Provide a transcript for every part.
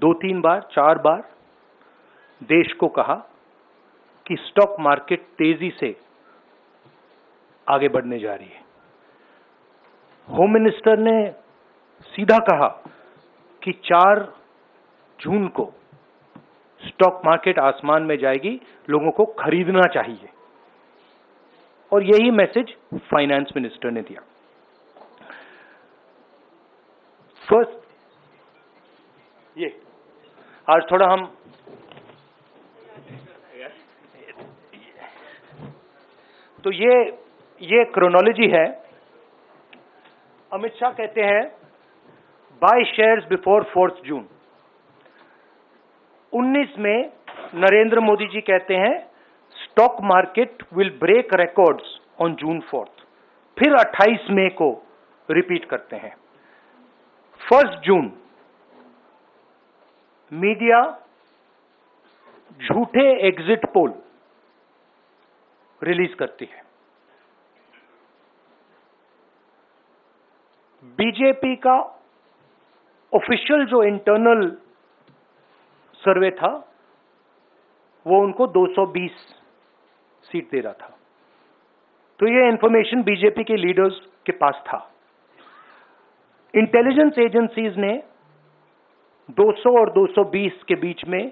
2-3 बार 4 बार देश को कहा कि स्टॉक मार्केट तेजी से आगे बढ़ने जा रही है। होम मिनिस्टर ने सीधा कहा कि 4 जून को स्टॉक मार्केट आसमान में जाएगी, लोगों को खरीदना चाहिए। और यही मैसेज फाइनेंस मिनिस्टर ने दिया। फर्स्ट, ये आज थोड़ा हम तो ये क्रोनोलॉजी है। अमित शाह कहते हैं बाय शेयर्स बिफोर 4 जून। 19 में नरेंद्र मोदी जी कहते हैं stock market will break records on June 4। फिर 28 मई को रिपीट करते हैं। 1 जून मीडिया झूठे एग्जिट पोल रिलीज करती है। बीजेपी का ऑफिशियल जो इंटरनल सर्वे था वो उनको 220 सीट दे रहा था। तो ये इंफॉर्मेशन बीजेपी के लीडर्स के पास था। इंटेलिजेंस एजेंसीज ने 200 और 220 के बीच में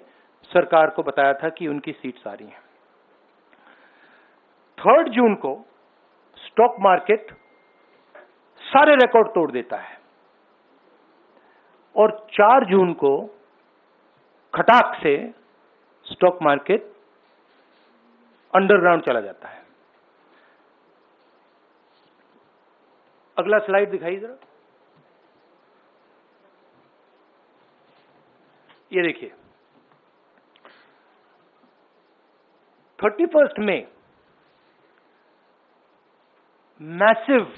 सरकार को बताया था कि उनकी सीट्स आ रही हैं। 3 जून को स्टॉक मार्केट सारे रिकॉर्ड तोड़ देता है और 4 जून को खटाक से स्टॉक मार्केट अंडरग्राउंड चला जाता है। अगला स्लाइड दिखाइए जरा। ये देखिए 31 मई massive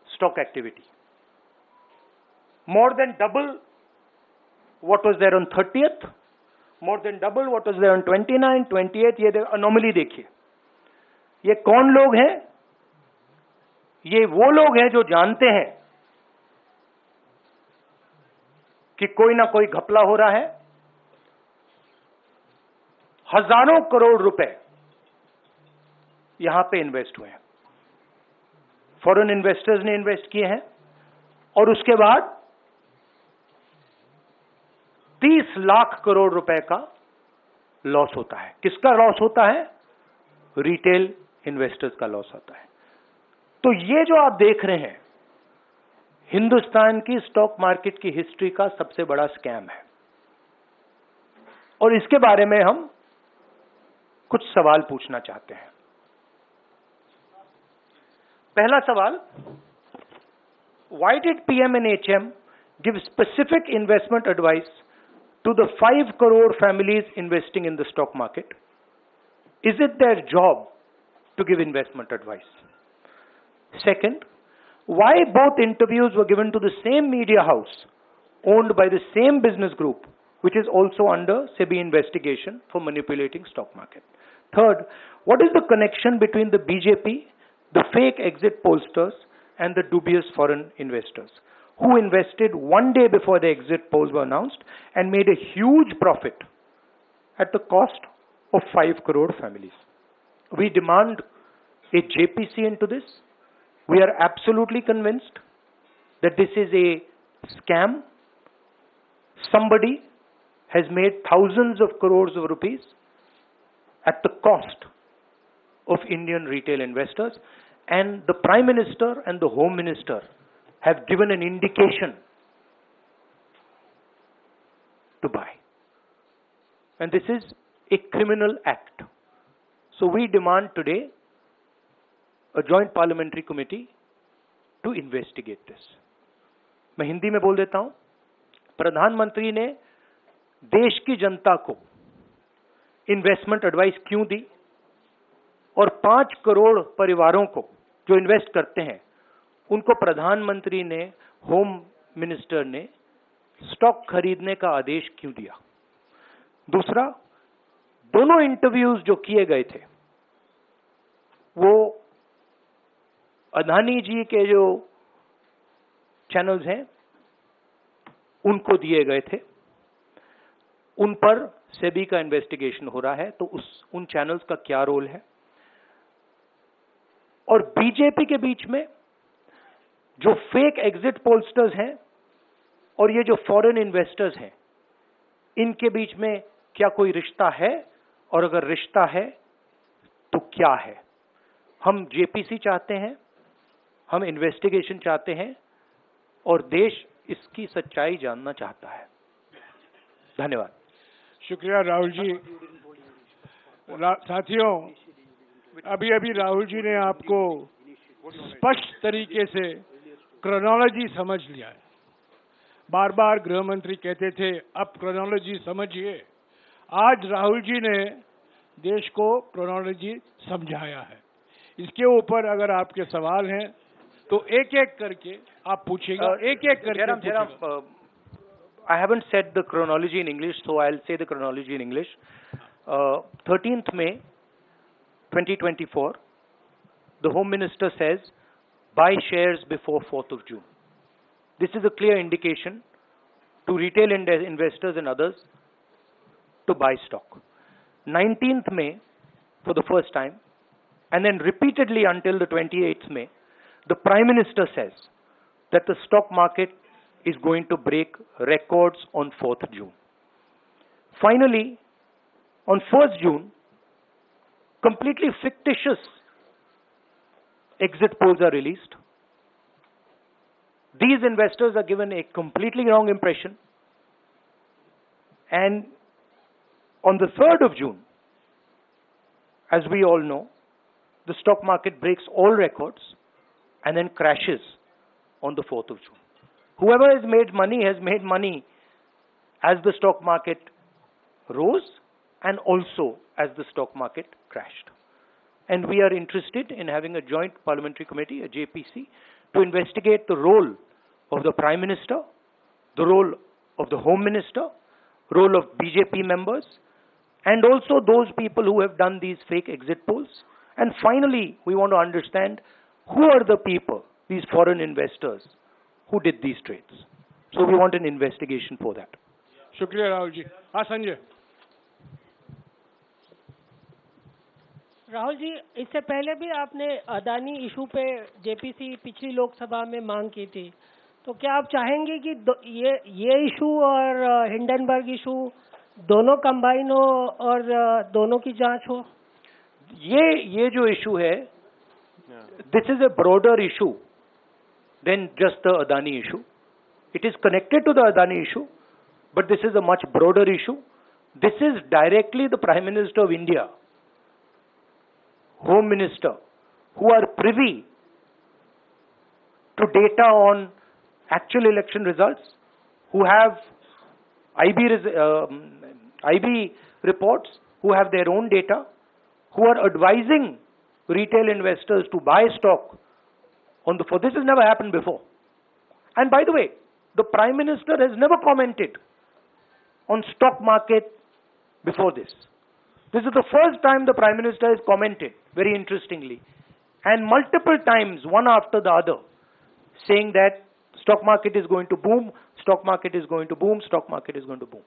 stock activity, more than double what was there on 30th, more than double what was there on 29, 28। ये अनोमली देखिए। ये कौन लोग हैं? ये वो लोग हैं जो जानते हैं कि कोई ना कोई घपला हो रहा है। हजारों करोड़ रुपए यहां पे इन्वेस्ट हुए हैं, फॉरेन इन्वेस्टर्स ने इन्वेस्ट किए हैं। और उसके बाद 30 लाख करोड़ रुपए का लॉस होता है। किसका लॉस होता है? रिटेल इन्वेस्टर्स का लॉस होता है। तो ये जो आप देख रहे हैं हिंदुस्तान की स्टॉक मार्केट की हिस्ट्री का सबसे बड़ा स्कैम है। और इसके बारे में हम कुछ सवाल पूछना चाहते हैं। पहला सवाल, why did PM&HM give specific investment advice to the 5 crore families investing in the stock market? Is it their job to give investment advice? Second, why both interviews were given to the same media house owned by the same business group, which is also under SEBI investigation for manipulating stock market? Third, what is the connection between the BJP, the fake exit pollsters, and the dubious foreign investors who invested 1 day before the exit polls were announced and made a huge profit at the cost of 5 crore families? We demand a JPC into this. We are absolutely convinced that this is a scam. Somebody has made thousands of crores of rupees at the cost of Indian retail investors, and the Prime Minister and the Home Minister have given an indication to buy. And this is a criminal act. So we demand today a joint parliamentary committee to investigate this. मैं हिंदी में बोल देता हूं। प्रधानमंत्री ने देश की जनता को इन्वेस्टमेंट एडवाइस क्यों दी और 5 करोड़ परिवारों को जो इन्वेस्ट करते हैं उनको प्रधानमंत्री ने, होम मिनिस्टर ने स्टॉक खरीदने का आदेश क्यों दिया? दूसरा, दोनों इंटरव्यूज जो किए गए थे वो अदानी जी के जो चैनल्स हैं उनको दिए गए थे, उन पर सेबी का इन्वेस्टिगेशन हो रहा है, तो उन चैनल्स का क्या रोल है। और बीजेपी के बीच में जो फेक एग्जिट पोलस्टर्स हैं और ये जो फॉरेन इन्वेस्टर्स हैं, इनके बीच में क्या कोई रिश्ता है, और अगर रिश्ता है तो क्या है। हम जेपीसी चाहते हैं, हम इन्वेस्टिगेशन चाहते हैं, और देश इसकी सच्चाई जानना चाहता है। धन्यवाद। शुक्रिया राहुल जी। साथियों, अभी अभी राहुल जी ने आपको स्पष्ट तरीके से क्रोनोलॉजी समझ लिया है। बार बार गृह मंत्री कहते थे अब क्रोनोलॉजी समझिए। आज राहुल जी ने देश को क्रोनोलॉजी समझाया है। इसके ऊपर अगर आपके सवाल हैं तो एक एक करके आप पूछेगा, एक एक करके। I haven't said the chronology in English, so I'll say the chronology in English. 13th May 2024, the Home Minister says, buy shares before 4th of June. This is a clear indication to retail investors and others to buy stock. 19th May, for the first time, and then repeatedly until the 28th May, the Prime Minister says that the stock market is going to break records on 4th June. Finally, on 1st June, completely fictitious exit polls are released. These investors are given a completely wrong impression. And on the 3rd of June, as we all know, the stock market breaks all records and then crashes on the 4th of June. Whoever has made money as the stock market rose and also as the stock market crashed. And we are interested in having a joint parliamentary committee, a JPC, to investigate the role of the Prime Minister, the role of the Home Minister, role of BJP members, and also those people who have done these fake exit polls. And finally, we want to understand who are the people, these foreign investors, who did these trades. So we want an investigation for that. शुक्रिया राहुल जी। हाँ संजय। राहुल जी, इससे पहले भी आपने Adani issue पे JPC पिछली लोकसभा में मांग की थी, तो क्या आप चाहेंगे कि ये इशू और हिंडनबर्ग इशू दोनों कंबाइन हो और दोनों की जांच हो? ये जो इशू है, this is a broader issue than just the Adani issue. It is connected to the Adani issue, but this is a much broader issue. This is directly the Prime Minister of India, Home Minister, who are privy to data on actual election results, who have IB reports, who have their own data, who are advising retail investors to buy stock on the 4th. This has never happened before. And by the way, the Prime Minister has never commented on stock market before this. This is the first time the Prime Minister has commented, very interestingly, and multiple times, one after the other, saying that stock market is going to boom, stock market is going to boom, stock market is going to boom.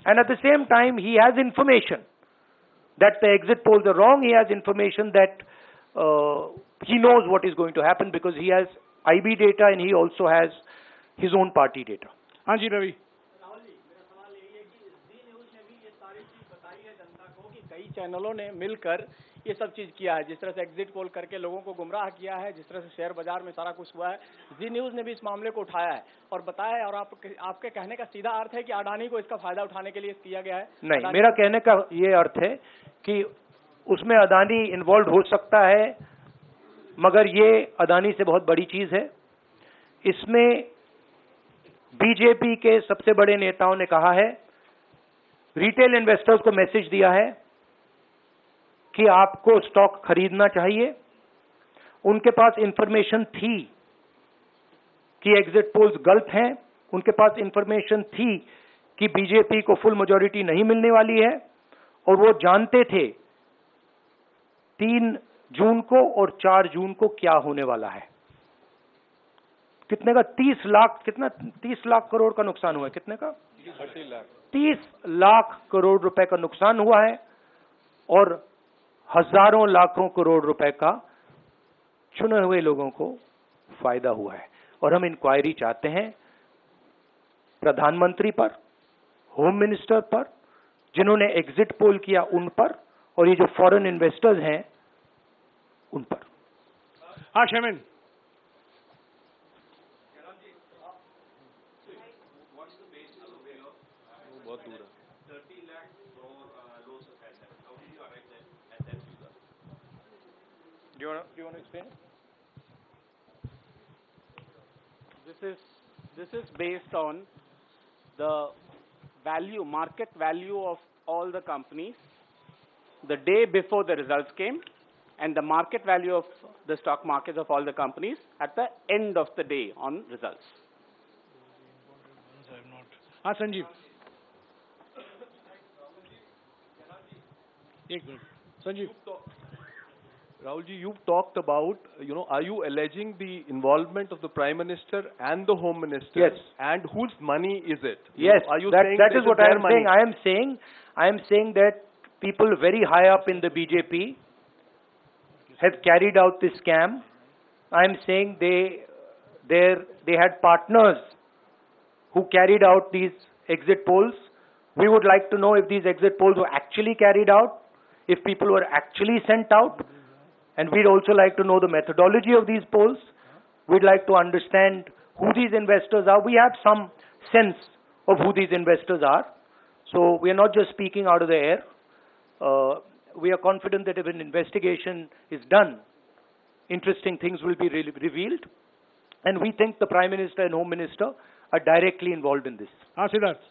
And at the same time, he has information that the exit polls are wrong. He has information that he knows what is going to happen because he has IB data and he also has his own party data. हाँ जी रवि। राहुल जी, मेरा सवाल यही है कि जी news ने भी ये सारी चीज बताई है जनता को कि कई चैनलों ने मिलकर ये सब चीज किया है, जिस तरह से एग्जिट पोल करके लोगों को गुमराह किया है, जिस तरह से शेयर बाजार में सारा कुछ हुआ है। जी न्यूज़ ने भी इस मामले को उठाया है और बताया है, और आपके कहने का सीधा अर्थ है कि अडानी को इसका फायदा उठाने के लिए किया गया है? नहीं, मेरा कहने का ये अर्थ है कि उसमें अडानी इन्वॉल्व हो सकता है, मगर ये अडानी से बहुत बड़ी चीज है। इसमें बीजेपी के सबसे बड़े नेताओं ने कहा है, रिटेल इन्वेस्टर्स को मैसेज दिया है कि आपको स्टॉक खरीदना चाहिए। उनके पास इंफॉर्मेशन थी कि एग्जिट पोल्स गलत हैं, उनके पास इंफॉर्मेशन थी कि बीजेपी को फुल मेजॉरिटी नहीं मिलने वाली है, और वो जानते थे 3 जून को और 4 जून को क्या होने वाला है। कितने का 30 लाख, कितना 30 लाख करोड़ का नुकसान हुआ है, कितने का 30 लाख करोड़ रुपए का नुकसान हुआ है और हजारों लाखों करोड़ रुपए का चुने हुए लोगों को फायदा हुआ है। और हम इंक्वायरी चाहते हैं प्रधानमंत्री पर, होम मिनिस्टर पर, जिन्होंने एग्जिट पोल किया उन पर, और ये जो फॉरेन इन्वेस्टर्स हैं उन पर। हाँ शेमिन, बहुत दूर है। 30 lakh crore loss of assets. How did you arrive at that figure? Do you want to explain? This is based on the value, market value of all the companies the day before the results came, and the market value of the stock markets of all the companies at the end of the day on results. हाँ संजीव, एक minute Sanjeev. Rahulji, you've talked about, are you alleging the involvement of the Prime Minister and the Home Minister? Yes. And whose money is it? Yes, Are you that, saying that it is what I their am money? saying. I am saying that people very high up in the BJP have carried out this scam. I am saying they had partners who carried out these exit polls. We would like to know if these exit polls were actually carried out, if people were actually sent out, and we'd also like to know the methodology of these polls. We'd like to understand who these investors are. We have some sense of who these investors are. So we are not just speaking out of the air. We are confident that if an investigation is done, interesting things will be revealed. And we think the Prime Minister and Home Minister are directly involved in this. हाँ सिद्धार्थ,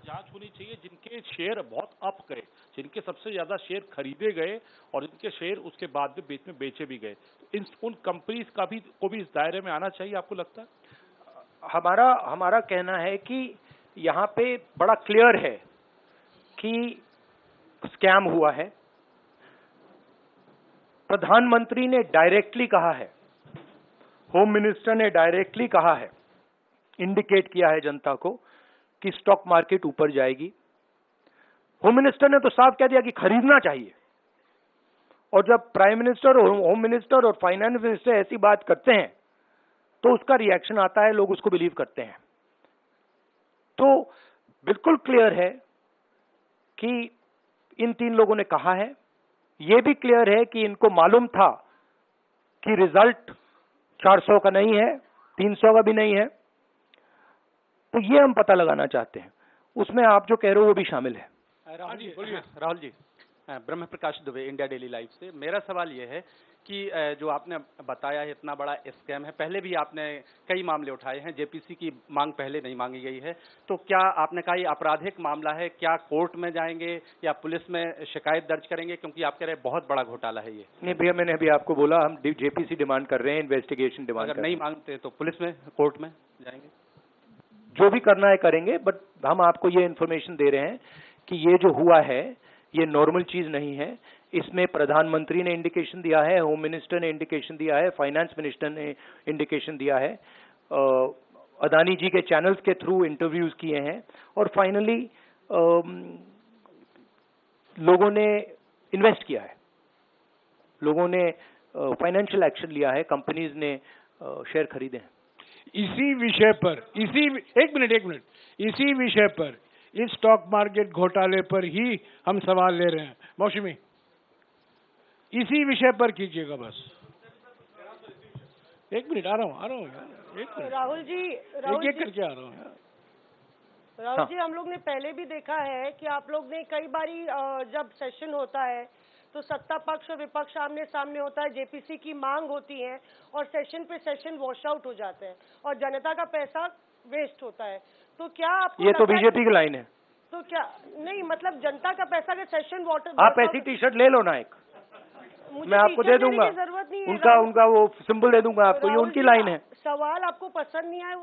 जांच होनी चाहिए जिनके share बहुत up गए, जिनके सबसे ज्यादा शेयर खरीदे गए और जिनके शेयर उसके बाद में बीच में बेचे भी गए, तो उन कंपनीज का भी को भी इस दायरे में आना चाहिए, आपको लगता है? हमारा कहना है कि यहाँ पे बड़ा क्लियर है कि स्कैम हुआ है। प्रधानमंत्री ने डायरेक्टली कहा है, होम मिनिस्टर ने डायरेक्टली कहा है, इंडिकेट किया है जनता को कि स्टॉक मार्केट ऊपर जाएगी। होम मिनिस्टर ने तो साफ कह दिया कि खरीदना चाहिए, और जब प्राइम मिनिस्टर और होम मिनिस्टर और फाइनेंस मिनिस्टर ऐसी बात करते हैं तो उसका रिएक्शन आता है, लोग उसको बिलीव करते हैं। तो बिल्कुल क्लियर है कि इन तीन लोगों ने कहा है। यह भी क्लियर है कि इनको मालूम था कि रिजल्ट 400 का नहीं है, 300 का भी नहीं है। तो ये हम पता लगाना चाहते हैं, उसमें आप जो कह रहे हो वो भी शामिल है। राहुल जी, ब्रह्म प्रकाश दुबे, इंडिया डेली लाइफ से। मेरा सवाल ये है कि जो आपने बताया है इतना बड़ा स्कैम है, पहले भी आपने कई मामले उठाए हैं, जेपीसी की मांग पहले नहीं मांगी गई है, तो क्या आपने कहा ये आपराधिक मामला है, क्या कोर्ट में जाएंगे या पुलिस में शिकायत दर्ज करेंगे? क्योंकि आप कह रहे हैं बहुत बड़ा घोटाला है ये। नहीं भैया, मैंने अभी आपको बोला हम जेपीसी डिमांड कर रहे हैं, इन्वेस्टिगेशन डिमांड अगर नहीं मांगते तो पुलिस में, कोर्ट में जाएंगे? जो भी करना है करेंगे, बट हम आपको ये इन्फॉर्मेशन दे रहे हैं कि ये जो हुआ है ये नॉर्मल चीज नहीं है। इसमें प्रधानमंत्री ने इंडिकेशन दिया है, होम मिनिस्टर ने इंडिकेशन दिया है, फाइनेंस मिनिस्टर ने इंडिकेशन दिया है, अदानी जी के चैनल्स के थ्रू इंटरव्यूज किए हैं, और फाइनली लोगों ने इन्वेस्ट किया है, लोगों ने फाइनेंशियल एक्शन लिया है, कंपनीज ने शेयर खरीदे हैं। इसी विषय पर, एक मिनट, इसी विषय पर, इस स्टॉक मार्केट घोटाले पर ही हम सवाल ले रहे हैं। मौसमी, इसी विषय पर कीजिएगा बस। एक मिनट, आ रहा हूँ एक मिनट। राहुल जी, एक करके आ रहा हूँ। राहुल जी, हम लोग ने पहले भी देखा है कि आप लोग ने कई बारी जब सेशन होता है तो सत्ता पक्ष और विपक्ष आमने सामने होता है, जेपीसी की मांग होती है और सेशन पे सेशन वॉश आउट हो जाते हैं और जनता का पैसा वेस्ट होता है। तो क्या आपको ये तो बीजेपी की लाइन है। तो क्या नहीं, मतलब जनता का पैसा के सेशन वाटर, आप ऐसी टी शर्ट ले लो ना, एक मैं आपको दे दूंगा, जरूरत नहीं है, उनका वो सिंबल दे दूंगा आपको, ये उनकी लाइन है। सवाल आपको पसंद नहीं आया?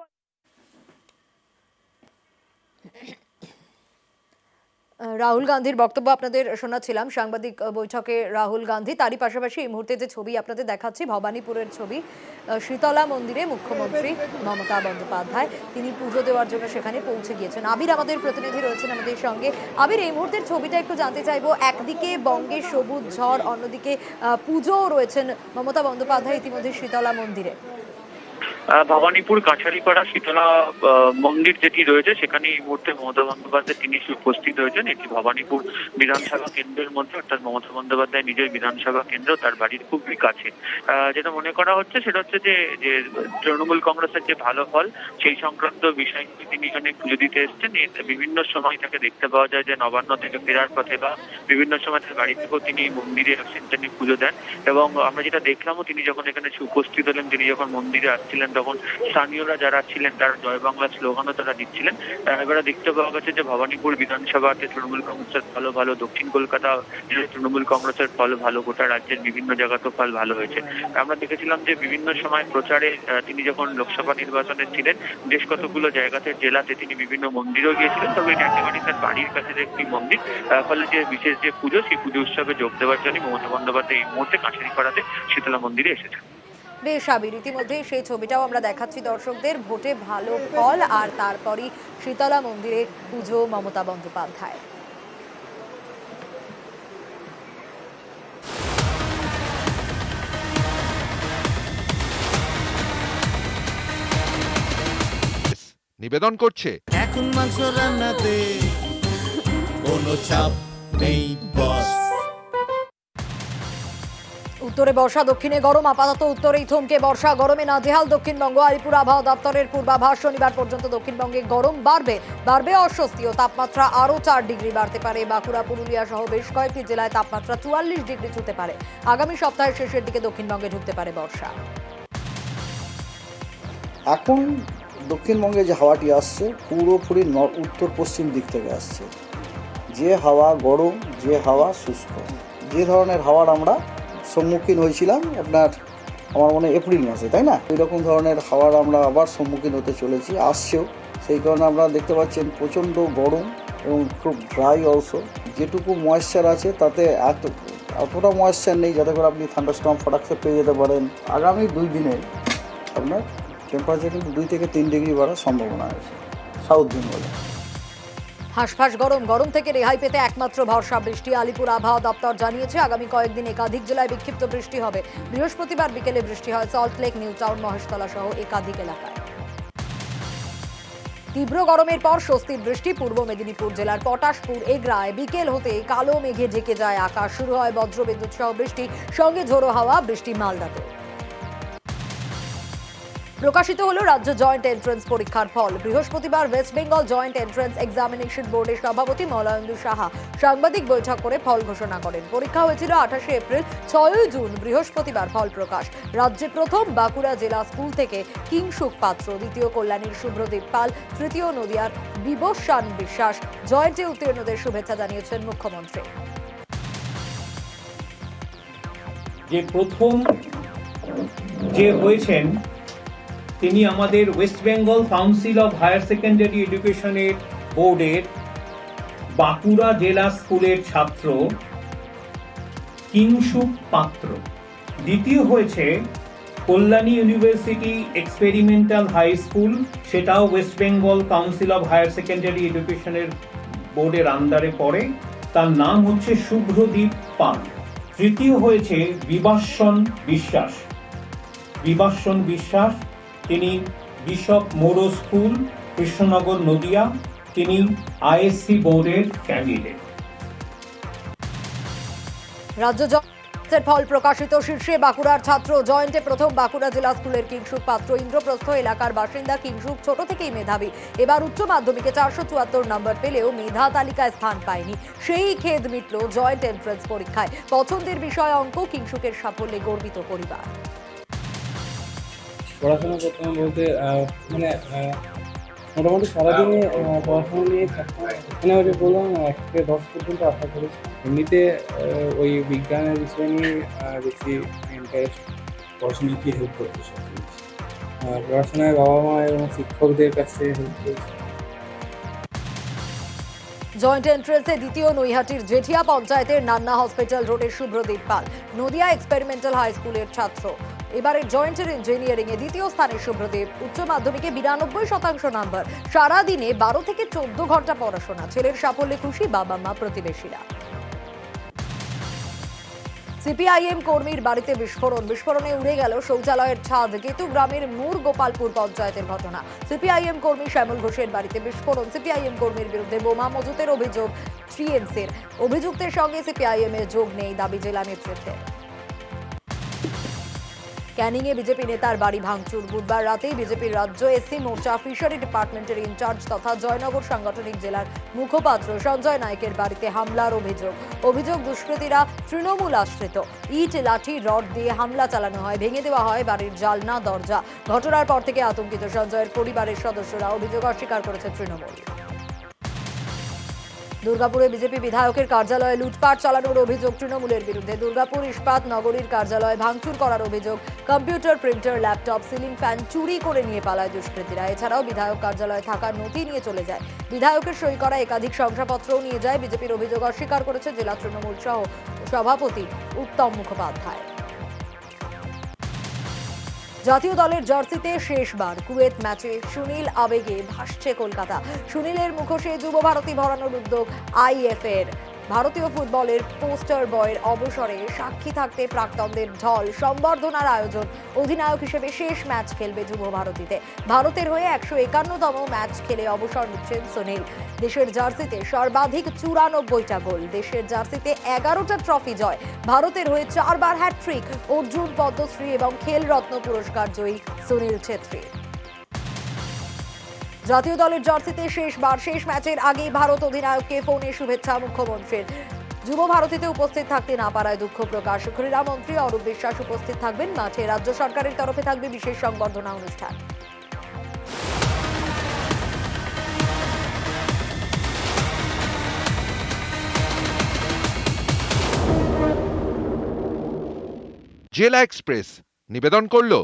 রাহুল গান্ধীর বক্তব্য আপনাদের শোনাচ্ছিলাম, সাংবাদিক বৈঠকে রাহুল গান্ধী। তারই পাশাপাশি এই মুহূর্তে যে ছবি আপনাদের দেখাচ্ছি ভবানীপুরের ছবি, শীতলা মন্দিরে মুখ্যমন্ত্রী মমতা বন্দ্যোপাধ্যায় তিনি পুজো দেওয়ার জন্য সেখানে পৌঁছে গিয়েছেন। আবির আমাদের প্রতিনিধি রয়েছেন আমাদের সঙ্গে। আবির, এই মুহূর্তের ছবিটা একটু জানতে চাইবো। একদিকে বঙ্গের সবুজ ঝড়, অন্যদিকে পুজোও রয়েছেন মমতা বন্দ্যোপাধ্যায় ইতিমধ্যে শীতলা মন্দিরে। ভবানীপুর কাছারিপাড়া শীতলা মন্দির যেটি রয়েছে সেখানে এই মুহূর্তে মমতা বন্দ্যোপাধ্যায় তিনি উপস্থিত হয়েছেন। এটি ভবানীপুর বিধানসভা কেন্দ্রের মধ্যে, অর্থাৎ মমতা বন্দ্যোপাধ্যায় নিজের বিধানসভা কেন্দ্র তার বাড়ির খুবই কাছে। যেটা মনে করা হচ্ছে সেটা হচ্ছে যে তৃণমূল কংগ্রেসের যে ভালো ফল সেই সংক্রান্ত বিষয় তিনি এখানে পুজো দিতে এসেছেন। বিভিন্ন সময় তাকে দেখতে পাওয়া যায় যে নবান্ন থেকে ফেরার পথে বা বিভিন্ন সময় তার বাড়ি থেকেও তিনি মন্দিরে আসছেন, তিনি পুজো দেন। এবং আমরা যেটা দেখলামও, তিনি যখন এখানে উপস্থিত হলেন, তিনি যখন মন্দিরে আসছিলেন তখন স্থানীয়রা যারা ছিলেন তারা জয় বাংলা স্লোগানও তারা দিচ্ছিলেন। এবারে দেখতে পাওয়া গেছে যে ভবানীপুর বিধানসভাতে তৃণমূল কংগ্রেসের ফল ভালো, দক্ষিণ কলকাতা তৃণমূল কংগ্রেসের ফল ভালো, গোটা রাজ্যের বিভিন্ন জায়গাতেও ফল ভালো হয়েছে। আমরা দেখেছিলাম যে বিভিন্ন সময় প্রচারে তিনি যখন লোকসভা নির্বাচনে ছিলেন বেশ কতগুলো জায়গাতে জেলাতে তিনি বিভিন্ন মন্দিরেও গিয়েছিলেন, তবে এটা একেবারেই তার বাড়ির কাছে একটি মন্দির। ফলে যে বিশেষ যে পুজো সেই পুজো উৎসবে যোগ দেওয়ার জন্য মমতা বন্দ্যোপাধ্যায় এই মুহূর্তে কাছারিপাড়াতে শীতলা মন্দিরে এসেছেন। বেশ আবির, ইতিমধ্যে সেই ছবিটাও আমরা দেখাচ্ছি দর্শকদের। ভোটে ভালো ফল আর তারপরই শীতলা মন্দিরে পুজো মমতা বন্দ্যোপাধ্যায়। নিবেদন করছে এখন মাংস রান্নাতে কোনো চাপ নেই বস। উত্তরে বর্ষা, দক্ষিণে গরম। আপাতত উত্তরেই থমকে বর্ষা, গরমে নাজেহাল দক্ষিণবঙ্গ। আলিপুর আবহাওয়া দপ্তরের পূর্বাভাস, শনিবার পর্যন্ত দক্ষিণবঙ্গে গরম বাড়বে অস্বস্তি ও তাপমাত্রা আরও 4 ডিগ্রি বাড়তে পারে। বাঁকুড়া, পুরুলিয়া সহ বেশ কয়েকটি জেলায় তাপমাত্রা 44 ডিগ্রি ছুঁতে পারে। আগামী সপ্তাহের শেষের দিকে দক্ষিণবঙ্গে ঢুকতে পারে বর্ষা। এখন দক্ষিণবঙ্গে যে হাওয়াটি আসছে পুরোপুরি উত্তর পশ্চিম দিক থেকে আসছে। যে হাওয়া গরম, যে হাওয়া শুষ্ক, যে ধরনের হাওয়ার আমরা সম্মুখীন হয়েছিলাম আমার মনে হয় এপ্রিল মাসে, তাই না? ওই রকম ধরনের হাওয়ার আমরা আবার সম্মুখীন হতে চলেছি, আসছেও। সেই কারণে আমরা দেখতে পাচ্ছেন প্রচণ্ড গরম এবং খুব ড্রাই অলসো। যেটুকু ময়েশ্চার আছে তাতে অতটা ময়েশ্চার নেই যাতে করে আপনি থান্ডারস্টর্ম ফটাকসে পেয়ে যেতে পারেন। আগামী 2 দিনে আপনার টেম্পারেচার কিন্তু 2 থেকে 3 ডিগ্রি বাড়ার সম্ভাবনা আছে সাউথ বেঙ্গলে। হাঁসফাঁস গরম থেকে রেহাই পেতে একমাত্র ভরসা বৃষ্টি। আলিপুর আবহাওয়া দপ্তর জানিয়েছে আগামী কয়েকদিন একাধিক জেলায় বিক্ষিপ্ত বৃষ্টি হবে। বৃহস্পতিবার বিকেলে বৃষ্টি হয় সল্টলেক, নিউ টাউন, মহেশতলা সহ একাধিক এলাকায়। তীব্র গরমের পর স্বস্তির বৃষ্টি পূর্ব মেদিনীপুর জেলার পটাশপুর, এগরায় বিকেল হতে কালো মেঘে ঢেকে যায় আকাশ। শুরু হয় বজ্রবিদ্যুৎ সহ বৃষ্টি, সঙ্গে ঝোড়ো হাওয়া। বৃষ্টি মালদাতে। প্রকাশিত হলো রাজ্য জয়েন্ট এন্ট্রান্স পরীক্ষার ফল। বৃহস্পতিবার West Bengal joint entrance examination বোর্ডের সভাপতি মলয়েন্দু সাহা সাংবাদিক বৈঠক করে ফল ঘোষণা করেন। পরীক্ষা হয়েছিল 28 এপ্রিল, 6 জুন বৃহস্পতিবার ফল প্রকাশ। রাজ্যে প্রথম বাঁকুড়া জেলা স্কুল থেকে কিংসুক পাত্র, দ্বিতীয় কল্যাণীর শুভ্রদীপ পাল, তৃতীয় নদিয়ার বিবস্বান বিশ্বাস। জয়েন্টে উত্তীর্ণদের শুভেচ্ছা জানিয়েছেন মুখ্যমন্ত্রী। যে প্রথম যে হয়েছেন তিনি আমাদের West Bengal council of higher secondary এডুকেশনের বোর্ডের বাঁকুড়া জেলা স্কুলের ছাত্র কিংসুক পাত্র। দ্বিতীয় হয়েছে Kalyani university experimental high school, সেটাও west Bengal council of higher secondary এডুকেশনের বোর্ডের আন্ডারে পড়ে, তার নাম হচ্ছে শুভ্রদীপ পাল। তৃতীয় হয়েছে বিবস্বান বিশ্বাস, তিনি বিশপ মোরো স্কুল, কৃষ্ণনগর, নদিয়া। তিনি আইএসসি বোর্ডের ক্যান্ডিডেট। রাজ্য জয়েন্টের ফল প্রকাশিত। শীর্ষে বাঁকুড়ার ছাত্র। জয়েন্টে প্রথম বাঁকুড়া জেলা স্কুলের কিংসুক পাত্র, ইন্দ্রপ্রস্থ এলাকার বাসিন্দা। কিংসুক ছোট থেকেই মেধাবী। এবার উচ্চ মাধ্যমিকে 474 নম্বর পেলেও মেধা তালিকায় স্থান পায়নি। সেই খেদ মিটল জয়েন্ট এন্ট্রান্স পরীক্ষায়। পছন্দের বিষয় অঙ্ক। কিংসুকের সাফল্যে গর্বিত পরিবার। পড়াশোনা করতাম বলতে মানে মোটামুটি সারাদিনে পড়াশোনা নিয়ে থাকতাম। মানে ওই যে বললাম 1 থেকে 10 পর্যন্ত আশা করেছি। এমনিতে ওই বিজ্ঞানের বিষয় নিয়ে বেশি ইন্টারেস্ট, পড়াশোনাকে হেল্প করতে সব পড়াশোনায় বাবা মা এবং শিক্ষকদের কাছে হেল্প করেছি। জয়েন্ট এন্ট্রেন্সে দ্বিতীয় নৈহাটির জেঠিয়া পঞ্চায়েতের নান্না হসপিটাল রোডের শুভ্রদীপ পাল নদিয়া এক্সপেরিমেন্টাল হাই স্কুলের ছাত্র। এবারে জয়েন্টের ইঞ্জিনিয়ারিং এ দ্বিতীয় স্থানে শুভ্রদীপ। উচ্চ মাধ্যমিকে 92% নাম্বার। সারাদিনে 12 থেকে 14 ঘন্টা পড়াশোনা। ছেলের সাফল্যে খুশি বাবা মা প্রতিবেশীরা। সিপিআইএম কর্মীর বাড়িতে বিস্ফোরণে উড়ে গেল শৌচালয়ের ছাদ। কেতু গ্রামের মুর গোপালপুর পঞ্চায়েতের ঘটনা। সিপিআইএম কর্মী শ্যামল ঘোষের বাড়িতে বিস্ফোরণ। সিপিআইএম কর্মীর বিরুদ্ধে বোমা মজুতের অভিযোগ টিএমসির। অভিযুক্তের সঙ্গে সিপিআইএম এর যোগ নেই দাবি জেলা নেতৃত্বের। ক্যানিং এ বিজেপি নেতার বাড়ি ভাঙচুর। বুধবার রাতেই বিজেপির রাজ্য এসসি মোর্চা ফিশারি ডিপার্টমেন্টের ইনচার্জ তথা জয়নগর সাংগঠনিক জেলার মুখপাত্র সঞ্জয় নায়কের বাড়িতে হামলার অভিযোগ দুষ্কৃতীরা তৃণমূল আশ্রিত। ইট লাঠি রড দিয়ে হামলা চালানো হয়, ভেঙে দেওয়া হয় বাড়ির জালনা দরজা। ঘটনার পর থেকে আতঙ্কিত সঞ্জয়ের পরিবারের সদস্যরা। অভিযোগ অস্বীকার করেছে তৃণমূল। দুর্গাপুরে বিজেপি বিধায়কের কার্যালয়ে লুটপাট চালানোর অভিযোগ তৃণমূলের বিরুদ্ধে। দুর্গাপুর ইস্পাত নগরীর কার্যালয়ে ভাঙচুর করার অভিযোগ। Computer, printer, laptop, ceiling fan চুরি করে নিয়ে পালায় দুষ্কৃতীরা। এছাড়াও বিধায়ক কার্যালয়ে থাকা নথি নিয়ে চলে যায়। বিধায়কের সই করা একাধিক শংসাপত্রও নিয়ে যায়। বিজেপির অভিযোগ অস্বীকার করেছে জেলা তৃণমূল সহ সভাপতি উত্তম মুখোপাধ্যায়। জাতীয় দলের জার্সিতে শেষবার কুয়েত ম্যাচে সুনীল আবেগে ভাসছে কলকাতা। সুনীলের মুখোশে যুব ভারতী ভরানোর উদ্যোগ আইএফ এর। ভারতীয় ফুটবলের পোস্টার বয়ের অবসরে সাক্ষী থাকতে প্রাক্তনদের ঢল। সম্বর্ধনার আয়োজন। অধিনায়ক হিসেবে শেষ ম্যাচ খেলবে যুব ভারতীতে। ভারতের হয়ে 151তম ম্যাচ খেলে অবসর নিচ্ছেন সুনীল। দেশের জার্সিতে সর্বাধিক 94টা গোল। দেশের জার্সিতে 11টা ট্রফি জয়। ভারতের হয়ে 4বার হ্যাটট্রিক। অর্জুন, পদ্মশ্রী এবং খেল রত্ন পুরস্কার জয়ী সুনীল ছেত্রী। জাতীয় দলের জার্সিতে শেষ ম্যাচের আগেই ভারত অধিনায়ককে ফোনে শুভেচ্ছা মুখ্যমন্ত্রীর। যুব ভারতীতে উপস্থিত থাকতে না পারায় দুঃখ প্রকাশ। ক্রীড়ামন্ত্রী অরূপ বিশ্বাস উপস্থিত থাকবেন মাঠে। রাজ্য সরকারের তরফে থাকবে বিশেষ সংবর্ধনা অনুষ্ঠান। জেলা এক্সপ্রেস নিবেদন করলো